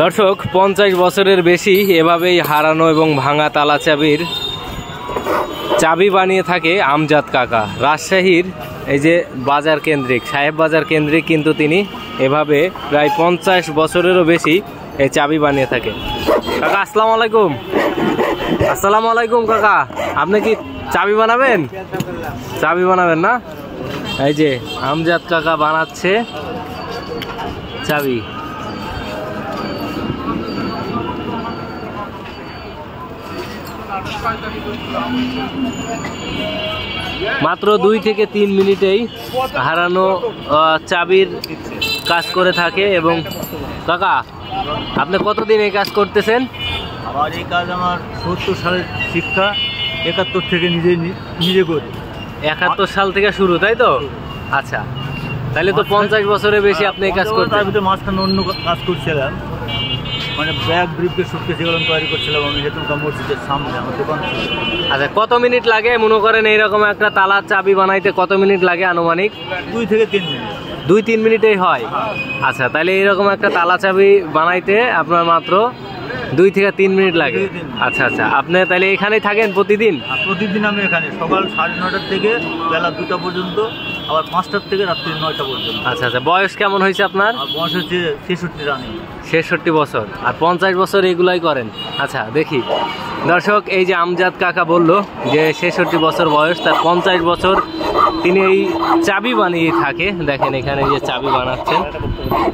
দর্শক 50 বছরের বেশি এভাবেই হারানো এবং ভাঙা তালা চাবির চাবি বানিয়ে থাকে আমজাদ কাকা। রাজশাহীর এই যে বাজার কেন্দ্রিক, সাহেব বাজার কেন্দ্রিক, কিন্তু তিনি এভাবে প্রায় 50 বছরেরও বেশি এই চাবি বানিয়ে থাকে। কাকা আসসালামু আলাইকুম। আসসালামু আলাইকুম কাকা, আপনি কি চাবি বানাবেন? চাবি বানাবেন না? এই যে আমজাদ কাকা বানাচ্ছে চাবি। মাত্র 2 থেকে 3 মিনিটেই হারানো চাবির কাজ করে থাকে। এবং কাকা আপনি কতদিন এই কাজ করতেছেন? আমার এই কাজ আমার 70 সালের শিক্ষা, 71 থেকে নিজে করি। 71 সাল থেকে শুরু, তাই তো? আচ্ছা, তাহলে তো 50 বছরের বেশি আপনি এই কাজ করতেন। তার ভিতরে মাঝখানে অন্য কাজ করছিলাম, মানে ব্যাগ ব্রিফকেস সুটকেস এগুলো তৈরি করছিলাম আমি হেতুমকা মসজিদের সামনে আমার দোকান ছিল। আচ্ছা, কত মিনিট লাগে মনে করেন এইরকম একটা তালার চাবি বানাইতে? কত মিনিট লাগে আনুমানিক? 2 থেকে 3 মিনিট। 2-3 মিনিটেই হয়? আচ্ছা, তাহলে এইরকম একটা তালা চাবি বানাইতে আপনার মাত্র 2 থেকে 3 মিনিট লাগে। আচ্ছা আচ্ছা, আপনি তাহলে এখানেই থাকেন প্রতিদিন? প্রতিদিন আমি এখানে সকাল 9:30 থেকে বেলা 2টা পর্যন্ত, আবার 5টা থেকে রাত্রি 9টা পর্যন্ত। আচ্ছা আচ্ছা, বয়স কেমন হয়েছে আপনার? বয়স হচ্ছে 66 রানি। 66 বছর, আর 50 বছর এগুলাই করেন? আচ্ছা দেখি দর্শক, এই যে আমজাদ কাকা বলল যে 66 বছর বয়স, তার 50 বছর তিনি এই চাবি বানিয়ে থাকে। দেখেন এখানে যে চাবি বানাচ্ছেন,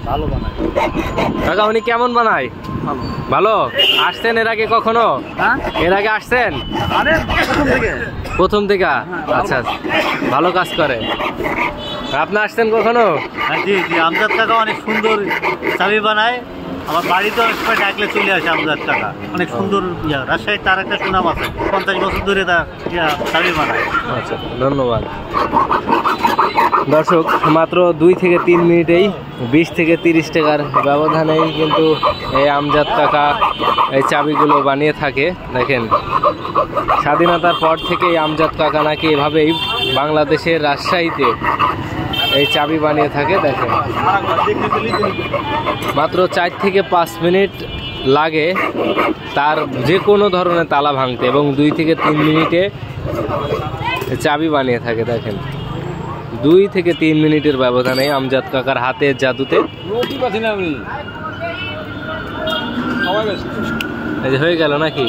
ভালো বানায় কাকা। উনি কেমন বানায়? ভালো। আসছেন এর আগে কখনো? এর আগে আসছেন? প্রথম থেকে? আচ্ছা, ভালো কাজ করে। আপনি আসছেন কখনো? জি জি, আমজাদ কাকা অনেক সুন্দর চাবি বানায়। আমার বাড়িতে অনেক সময় ডাকলে চলে আসে আমজাদ কাকা। অনেক সুন্দর রাজশাহীর তার একটা সুনাম আছে, 50 বছর ধরে তার চাবি বানায়। আচ্ছা, ধন্যবাদ। দর্শক মাত্র 2 থেকে 3 মিনিটেই 20 থেকে 30 টাকার ব্যবধানেই কিন্তু এই আমজাদ কাকা এই চাবিগুলো বানিয়ে থাকে। দেখেন, স্বাধীনতার পর থেকে এই আমজাদ কাকা নাকি এভাবেই বাংলাদেশের রাজশাহীতে এই চাবি বানিয়ে থাকে। দেখেন মাত্র 4 থেকে 5 মিনিট লাগে তার যে কোনো ধরনের তালা ভাঙতে, এবং 2 থেকে 3 মিনিটে চাবি বানিয়ে থাকে। দেখেন 2 থেকে 3 মিনিটের ব্যবধানে আমজাদ কাকার হাতের জাদুতে এই যে হয়ে গেল নাকি?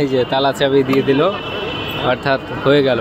এই যে তালা চাবি দিয়ে দিল, অর্থাৎ হয়ে গেল।